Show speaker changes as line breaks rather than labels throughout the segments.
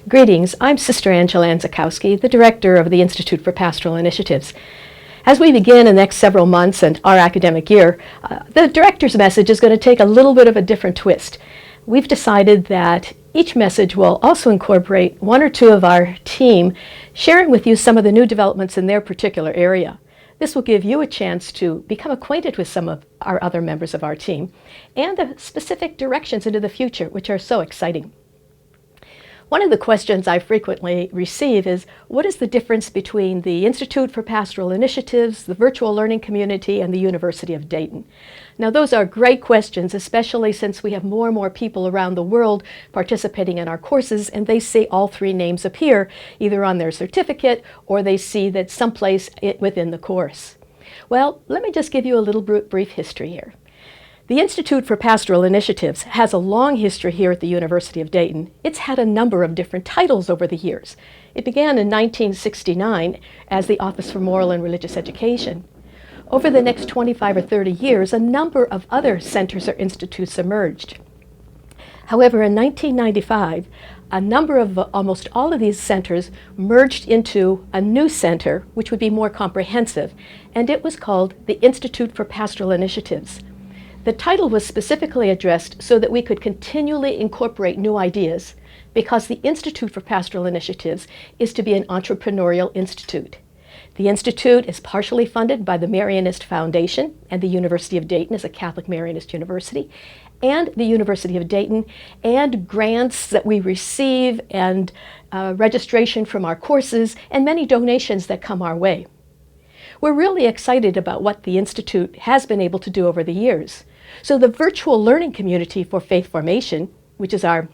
Greetings, I'm Sister Angela Anzakowski, the Director of the Institute for Pastoral Initiatives. As we begin the next several months and our academic year, the Director's message is going to take a little bit of a different twist. We've decided that each message will also incorporate one or two of our team sharing with you some of the new developments in their particular area. This will give you a chance to become acquainted with some of our other members of our team and the specific directions into the future, which are so exciting. One of the questions I frequently receive is, what is the difference between the Institute for Pastoral Initiatives, the virtual learning community, and the University of Dayton? Now, those are great questions, especially since we have more and more people around the world participating in our courses, and they see all three names appear either on their certificate or they see that someplace within the course. Well, let me just give you a little brief history here. The Institute for Pastoral Initiatives has a long history here at the University of Dayton. It's had a number of different titles over the years. It began in 1969 as the Office for Moral and Religious Education. Over the next 25 or 30 years, a number of other centers or institutes emerged. However, in 1995, a number of almost all of these centers merged into a new center, which would be more comprehensive, and it was called the Institute for Pastoral Initiatives. The title was specifically addressed so that we could continually incorporate new ideas, because the Institute for Pastoral Initiatives is to be an entrepreneurial institute. The institute is partially funded by the Marianist Foundation, and the University of Dayton is a Catholic Marianist university, and the University of Dayton, and grants that we receive, and registration from our courses, and many donations that come our way. We're really excited about what the Institute has been able to do over the years. So the virtual learning community for faith formation, which is our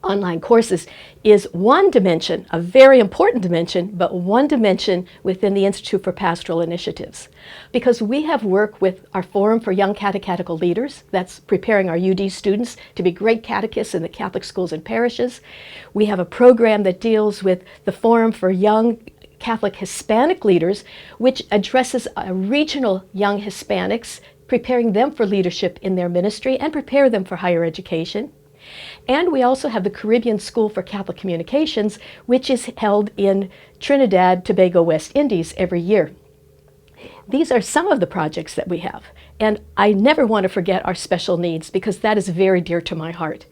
online courses, is one dimension, a very important dimension, but one dimension within the Institute for Pastoral Initiatives. Because we have worked with our Forum for Young Catechetical Leaders, that's preparing our UD students to be great catechists in the Catholic schools and parishes. We have a program that deals with the Forum for Young Catholic Hispanic Leaders, which addresses regional young Hispanics, preparing them for leadership in their ministry and prepare them for higher education. And we also have the Caribbean School for Catholic Communications, which is held in Trinidad, Tobago, West Indies every year. These are some of the projects that we have. And I never want to forget our special needs, because that is very dear to my heart.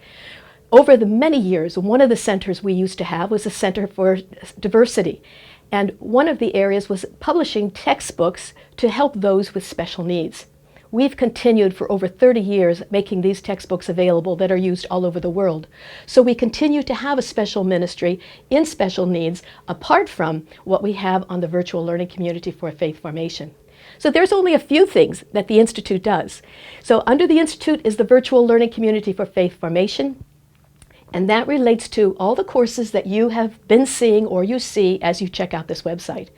Over the many years, one of the centers we used to have was a Center for Diversity. And one of the areas was publishing textbooks to help those with special needs. We've continued for over 30 years making these textbooks available that are used all over the world. So we continue to have a special ministry in special needs apart from what we have on the virtual learning community for faith formation. So there's only a few things that the Institute does. So under the Institute is the virtual learning community for faith formation, and that relates to all the courses that you have been seeing or you see as you check out this website.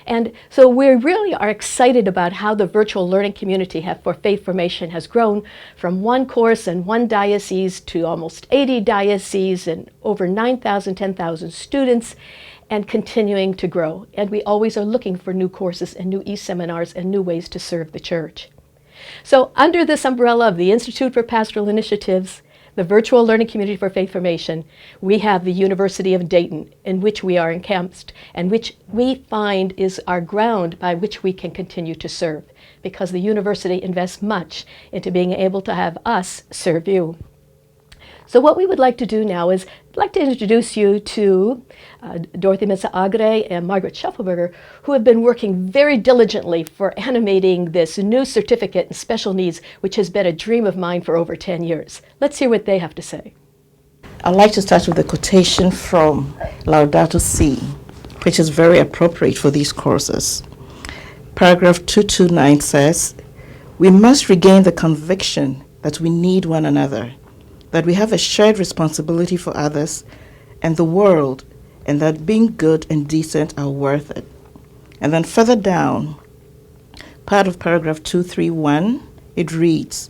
And so we really are excited about how the virtual learning community for faith formation has grown from one course and one diocese to almost 80 dioceses and over 9,000, 10,000 students, and continuing to grow. And we always are looking for new courses and new e-seminars and new ways to serve the church. So under this umbrella of the Institute for Pastoral Initiatives, the virtual learning community for faith formation, we have the University of Dayton, in which we are encamped, and which we find is our ground by which we can continue to serve, because the university invests much into being able to have us serve you. So what we would like to do now is I'd like to introduce you to Dorothy Mesa-Agre and Margaret Schuffelberger, who have been working very diligently for animating this new certificate in special needs, which has been a dream of mine for over 10 years. Let's hear what they have to say.
I'd like to start with a quotation from Laudato Si, which is very appropriate for these courses. Paragraph 229 says, "We must regain the conviction that we need one another, that we have a shared responsibility for others and the world, and that being good and decent are worth it." And then further down, part of paragraph 231, it reads,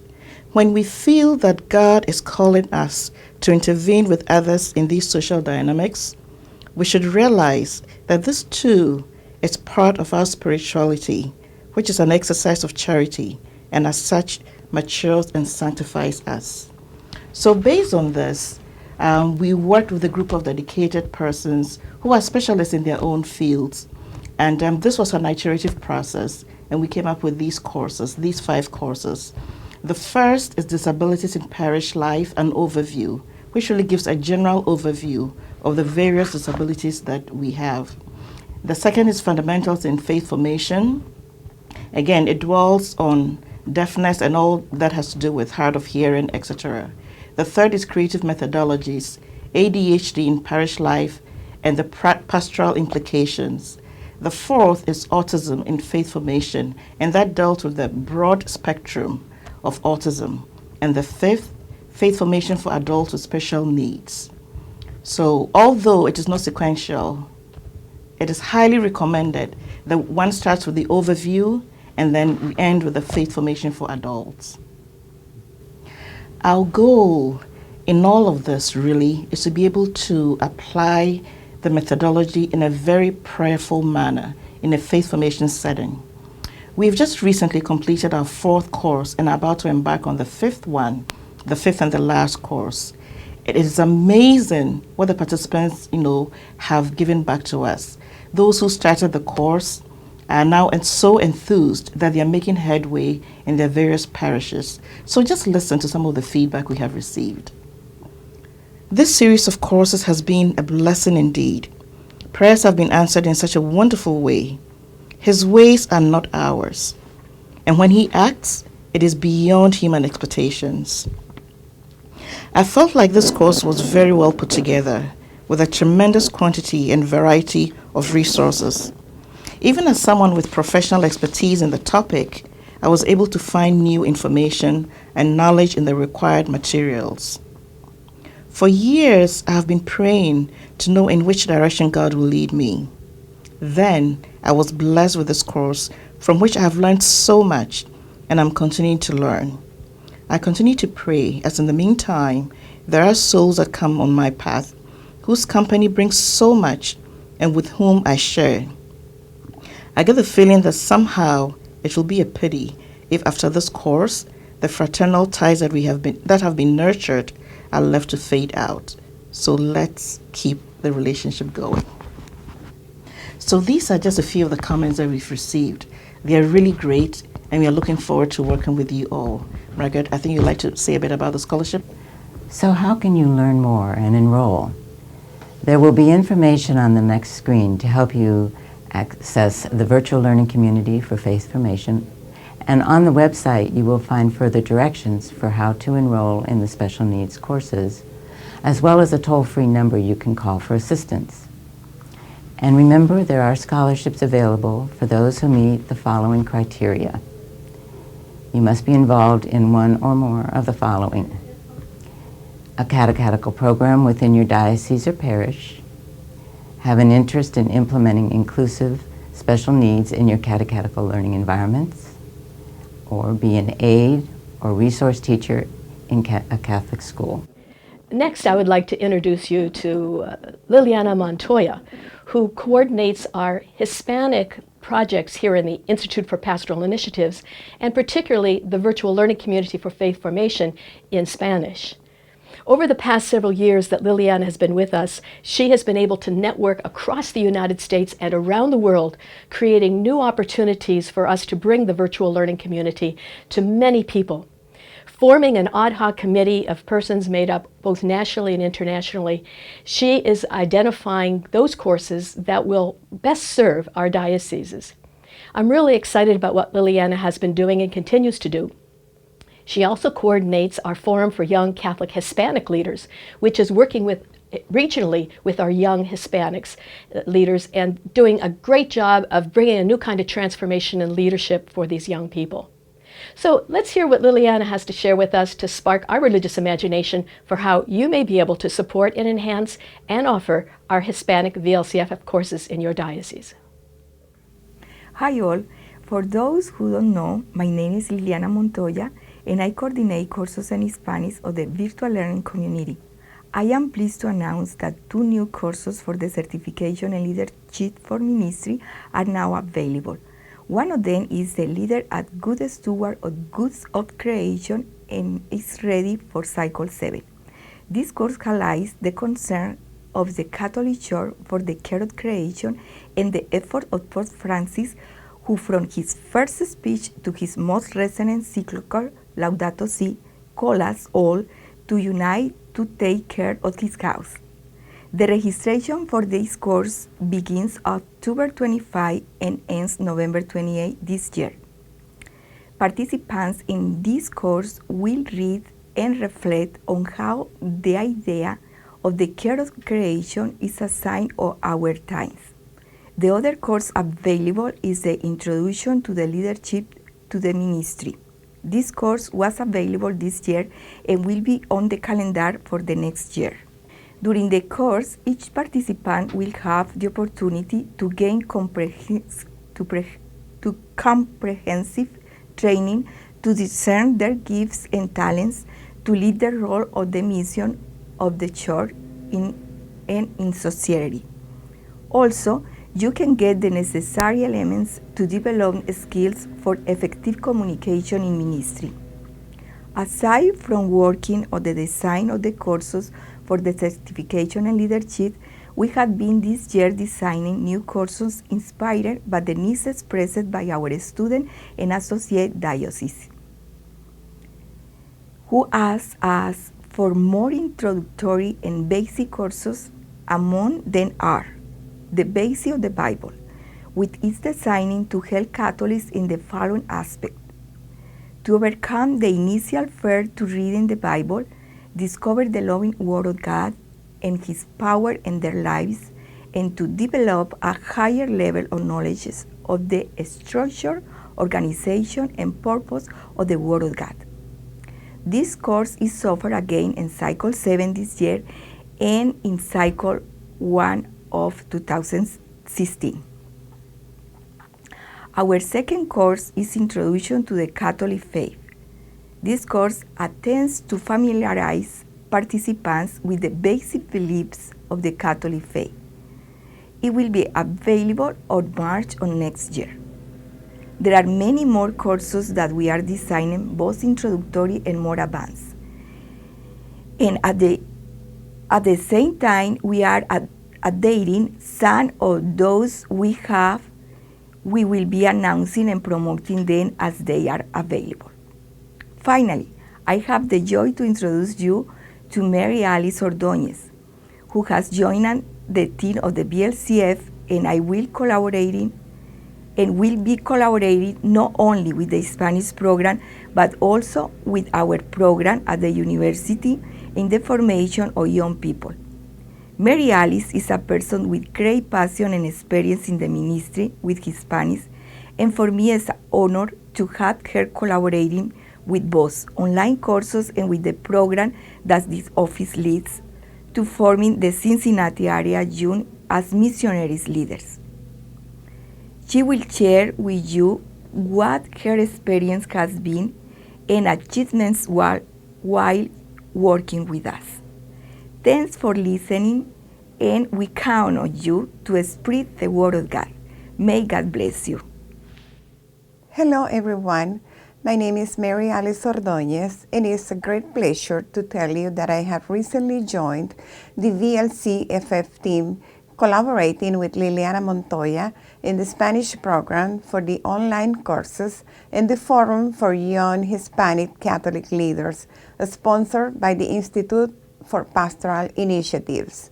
"When we feel that God is calling us to intervene with others in these social dynamics, we should realize that this too is part of our spirituality, which is an exercise of charity, and as such matures and sanctifies us." So based on this, We worked with a group of dedicated persons who are specialists in their own fields. And this was an iterative process, and we came up with these courses, these 5 courses. The first is Disabilities in Parish Life, an overview, which really gives a general overview of the various disabilities that we have. The second is Fundamentals in Faith Formation. Again, it dwells on deafness and all that has to do with hard of hearing, etc. The third is Creative Methodologies, ADHD in Parish Life, and the pastoral implications. The fourth is Autism in Faith Formation, and that dealt with the broad spectrum of autism. And the fifth, Faith Formation for Adults with Special Needs. So although it is not sequential, it is highly recommended that one starts with the overview and then we end with the Faith Formation for Adults. Our goal in all of this really is to be able to apply the methodology in a very prayerful manner in a faith formation setting. We've just recently completed our 4th course and are about to embark on the 5th one, the 5th and the last course. It is amazing what the participants, have given back to us. Those who started the course are now so enthused that they are making headway in their various parishes. So just listen to some of the feedback we have received. This series of courses has been a blessing indeed. Prayers have been answered in such a wonderful way. His ways are not ours. And when he acts, it is beyond human expectations. I felt like this course was very well put together, with a tremendous quantity and variety of resources. Even as someone with professional expertise in the topic, I was able to find new information and knowledge in the required materials. For years, I have been praying to know in which direction God will lead me. Then, I was blessed with this course, from which I have learned so much, and I'm continuing to learn. I continue to pray, as in the meantime, there are souls that come on my path, whose company brings so much, and with whom I share. I get the feeling that somehow it will be a pity if after this course, the fraternal ties that have been nurtured are left to fade out. So let's keep the relationship going. So these are just a few of the comments that we've received. They are really great, and we are looking forward to working with you all. Margaret, I think you'd like to say a bit about the scholarship.
So how can you learn more and enroll? There will be information on the next screen to help you access the virtual learning community for faith formation, and on the website you will find further directions for how to enroll in the special needs courses, as well as a toll-free number you can call for assistance. And remember, there are scholarships available for those who meet the following criteria. You must be involved in one or more of the following: a catechetical program within your diocese or parish, have an interest in implementing inclusive special needs in your catechetical learning environments, or be an aide or resource teacher in a Catholic school.
Next, I would like to introduce you to Liliana Montoya, who coordinates our Hispanic projects here in the Institute for Pastoral Initiatives, and particularly the virtual learning community for faith formation in Spanish. Over the past several years that Liliana has been with us, she has been able to network across the United States and around the world, creating new opportunities for us to bring the virtual learning community to many people. Forming an ad hoc committee of persons made up both nationally and internationally, she is identifying those courses that will best serve our dioceses. I'm really excited about what Liliana has been doing and continues to do. She also coordinates our Forum for Young Catholic Hispanic Leaders, which is working regionally with our young Hispanics leaders and doing a great job of bringing a new kind of transformation and leadership for these young people. So let's hear what Liliana has to share with us to spark our religious imagination for how you may be able to support and enhance and offer our Hispanic VLCFF courses in your diocese.
Hi all. For those who don't know, my name is Liliana Montoya, and I coordinate courses in Spanish of the virtual learning community. I am pleased to announce that 2 new courses for the certification and leadership for ministry are now available. One of them is the Leader at Good Steward of Goods of Creation, and is ready for cycle 7. This course highlights the concern of the Catholic Church for the care of creation and the effort of Pope Francis, who from his first speech to his most recent encyclical, Laudato Si, called us all to unite to take care of his house. The registration for this course begins October 25 and ends November 28 this year. Participants in this course will read and reflect on how the idea of the care of creation is a sign of our times. The other course available is the Introduction to the Leadership to the Ministry. This course was available this year and will be on the calendar for the next year. During the course, each participant will have the opportunity to gain comprehensive training to discern their gifts and talents to lead the role of the mission of the church in society. Also, you can get the necessary elements to develop skills for effective communication in ministry. Aside from working on the design of the courses for the certification and leadership, we have been this year designing new courses inspired by the needs expressed by our student and associate dioceses, who asked us for more introductory and basic courses. Among them are the Basics of the Bible, which is designed to help Catholics in the following aspects: to overcome the initial fear to reading the Bible, discover the loving Word of God and His power in their lives, and to develop a higher level of knowledge of the structure, organization, and purpose of the Word of God. This course is offered again in Cycle 7 this year and in Cycle 1 of 2016. Our second course is Introduction to the Catholic Faith. This course attempts to familiarize participants with the basic beliefs of the Catholic faith. It will be available on March of next year. There are many more courses that we are designing, both introductory and more advanced. And at the same time, we are updating some of those we have. We will be announcing and promoting them as they are available. Finally, I have the joy to introduce you to Mary Alice Ordóñez, who has joined the team of the VLCF, and I will be collaborating not only with the Spanish program, but also with our program at the university in the formation of young people. Mary Alice is a person with great passion and experience in the ministry with Hispanics, and for me it's an honor to have her collaborating with both online courses and with the program that this office leads to forming the Cincinnati area youth as missionaries leaders. She will share with you what her experience has been and achievements while working with us. Thanks for listening, and we count on you to spread the word of God. May God bless you.
Hello, everyone. My name is Mary Alice Ordóñez, and it's a great pleasure to tell you that I have recently joined the VLCFF team, collaborating with Liliana Montoya in the Spanish program for the online courses and the Forum for Young Hispanic Catholic Leaders, sponsored by the Institute for Pastoral Initiatives.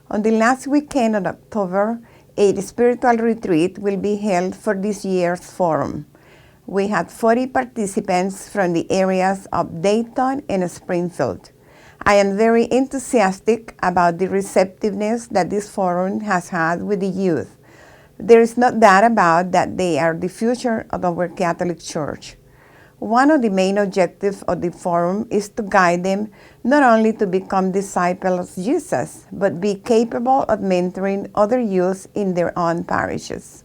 On the last weekend of October, a spiritual retreat will be held for this year's forum. We had 40 participants from the areas of Dayton and Springfield. I am very enthusiastic about the receptiveness that this forum has had with the youth. There is no doubt about that they are the future of our Catholic Church. One of the main objectives of the forum is to guide them not only to become disciples of Jesus, but be capable of mentoring other youth in their own parishes.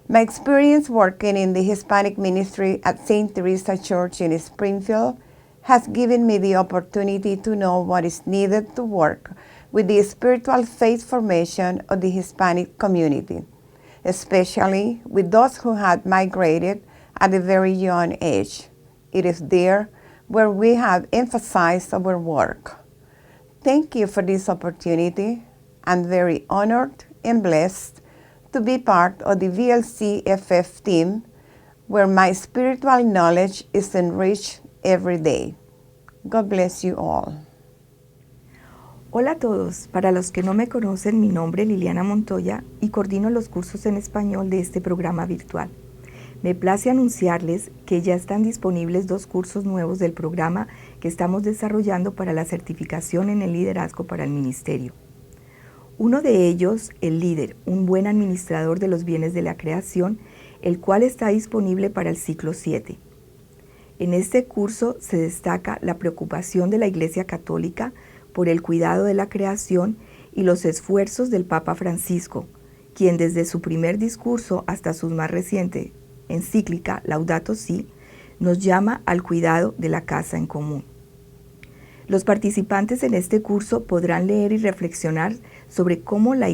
My experience working in the Hispanic ministry at St. Teresa Church in Springfield has given me the opportunity to know what is needed to work with the spiritual faith formation of the Hispanic community, especially with those who had migrated at a very young age. It is there where we have emphasized our work. thank you for this opportunity. I'm very honored and blessed to be part of the VLCFF team, where my spiritual knowledge is enriched every day. God bless you all.
Hola a todos, para los que no me conocen, mi nombre es Liliana Montoya y coordino los cursos en español de este programa virtual. Me place anunciarles que ya están disponibles 2 cursos nuevos del programa que estamos desarrollando para la certificación en el liderazgo para el ministerio. Uno de ellos, el líder, un buen administrador de los bienes de la creación, el cual está disponible para el ciclo 7. En este curso se destaca la preocupación de la Iglesia Católica por el cuidado de la creación y los esfuerzos del Papa Francisco, quien desde su primer discurso hasta su más reciente encíclica Laudato Si, nos llama al cuidado de la casa en común. Los participantes en este curso podrán leer y reflexionar sobre cómo la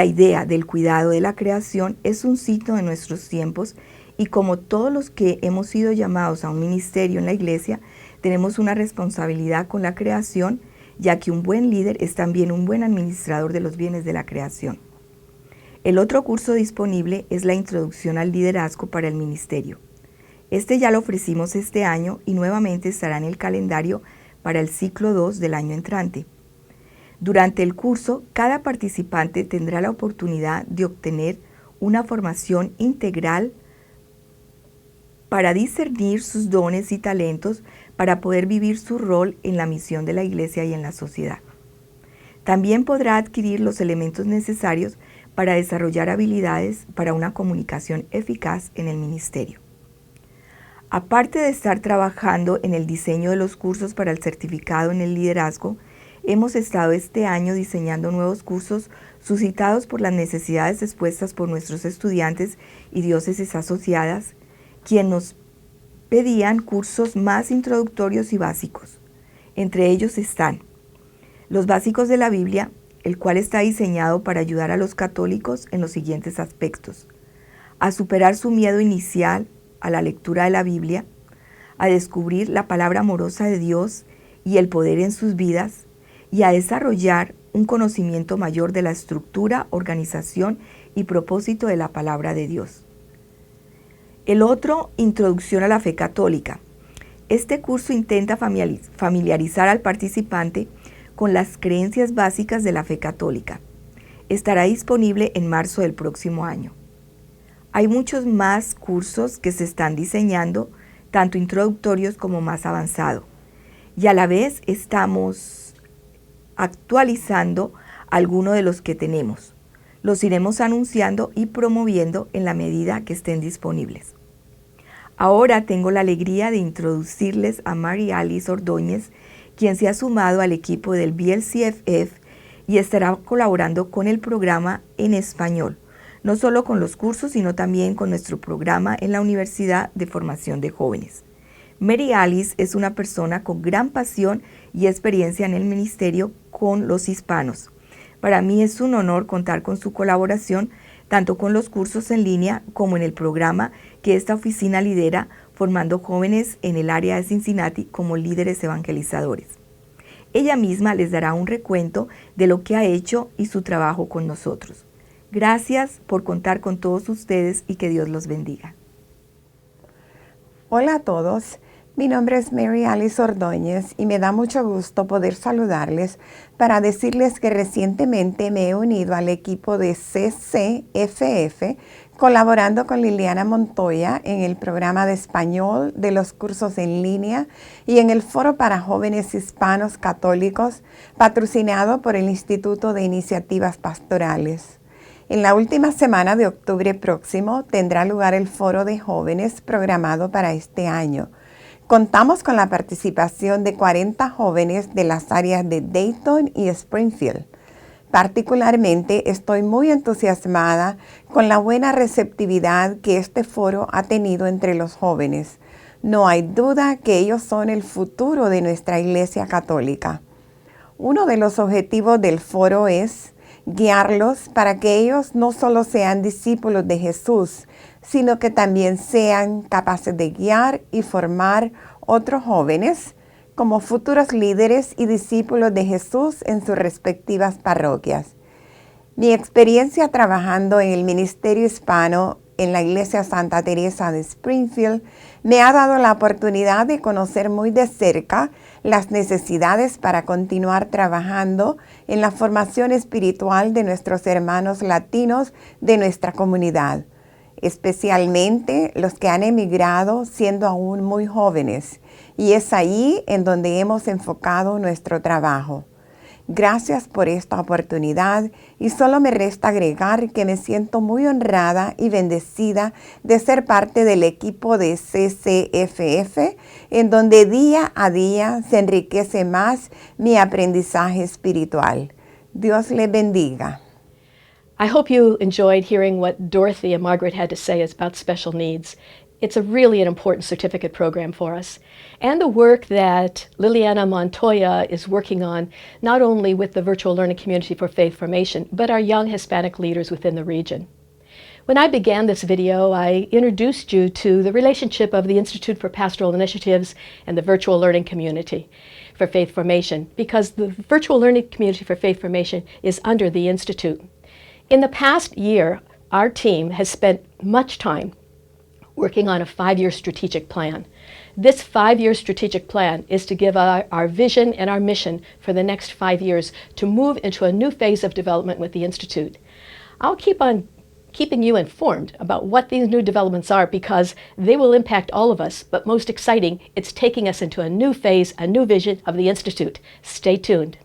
idea del cuidado de la creación es un signo de nuestros tiempos y como todos los que hemos sido llamados a un ministerio en la iglesia, tenemos una responsabilidad con la creación, ya que un buen líder es también un buen administrador de los bienes de la creación. El otro curso disponible es la Introducción al Liderazgo para el Ministerio. Este ya lo ofrecimos este año y nuevamente estará en el calendario para el ciclo 2 del año entrante. Durante el curso, cada participante tendrá la oportunidad de obtener una formación integral para discernir sus dones y talentos para poder vivir su rol en la misión de la iglesia y en la sociedad. También podrá adquirir los elementos necesarios para desarrollar habilidades para una comunicación eficaz en el ministerio. Aparte de estar trabajando en el diseño de los cursos para el certificado en el liderazgo, hemos estado este año diseñando nuevos cursos suscitados por las necesidades expuestas por nuestros estudiantes y diócesis asociadas, quienes nos pedían cursos más introductorios y básicos. Entre ellos están los básicos de la Biblia, el cual está diseñado para ayudar a los católicos en los siguientes aspectos: a superar su miedo inicial a la lectura de la Biblia, a descubrir la palabra amorosa de Dios y el poder en sus vidas, y a desarrollar un conocimiento mayor de la estructura, organización y propósito de la palabra de Dios. El otro, Introducción a la Fe Católica. Este curso intenta familiarizar al participante con las creencias básicas de la fe católica. Estará disponible en marzo del próximo año. Hay muchos más cursos que se están diseñando, tanto introductorios como más avanzados, y a la vez estamos actualizando algunos de los que tenemos. Los iremos anunciando y promoviendo en la medida que estén disponibles. Ahora tengo la alegría de introducirles a Mary Alice Ordóñez, quien se ha sumado al equipo del VLCFF y estará colaborando con el programa en español, no solo con los cursos, sino también con nuestro programa en la Universidad de Formación de Jóvenes. Mary Alice es una persona con gran pasión y experiencia en el ministerio con los hispanos. Para mí es un honor contar con su colaboración, tanto con los cursos en línea como en el programa que esta oficina lidera, formando jóvenes en el área de Cincinnati como líderes evangelizadores. Ella misma les dará un recuento de lo que ha hecho y su trabajo con nosotros. Gracias por contar con todos ustedes y que Dios los bendiga.
Hola a todos, mi nombre es Mary Alice Ordóñez y me da mucho gusto poder saludarles para decirles que recientemente me he unido al equipo de CCFF, colaborando con Liliana Montoya en el programa de español de los cursos en línea y en el foro para jóvenes hispanos católicos, patrocinado por el Instituto de Iniciativas Pastorales. En la última semana de octubre próximo tendrá lugar el foro de jóvenes programado para este año. Contamos con la participación de 40 jóvenes de las áreas de Dayton y Springfield. Particularmente estoy muy entusiasmada con la buena receptividad que este foro ha tenido entre los jóvenes. No hay duda que ellos son el futuro de nuestra Iglesia Católica. Uno de los objetivos del foro es guiarlos para que ellos no solo sean discípulos de Jesús, sino que también sean capaces de guiar y formar otros jóvenes como futuros líderes y discípulos de Jesús en sus respectivas parroquias. Mi experiencia trabajando en el ministerio hispano en la Iglesia Santa Teresa de Springfield me ha dado la oportunidad de conocer muy de cerca las necesidades para continuar trabajando en la formación espiritual de nuestros hermanos latinos de nuestra comunidad, especialmente los que han emigrado siendo aún muy jóvenes, y es ahí en donde hemos enfocado nuestro trabajo. Gracias por esta oportunidad y solo me resta agregar que me siento muy honrada y bendecida de ser parte del equipo de CCFF, en donde día a día se enriquece más mi aprendizaje espiritual. Dios le bendiga.
I hope you enjoyed hearing what Dorothy and Margaret had to say about special needs. It's really an important certificate program for us. And the work that Liliana Montoya is working on, not only with the virtual learning community for faith formation, but our young Hispanic leaders within the region. When I began this video, I introduced you to the relationship of the Institute for Pastoral Initiatives and the virtual learning community for faith formation, because the virtual learning community for faith formation is under the Institute. In the past year, our team has spent much time working on a 5-year strategic plan. This 5-year strategic plan is to give our vision and our mission for the next 5 years to move into a new phase of development with the Institute. I'll keep on keeping you informed about what these new developments are because they will impact all of us, but most exciting, it's taking us into a new phase, a new vision of the Institute. Stay tuned.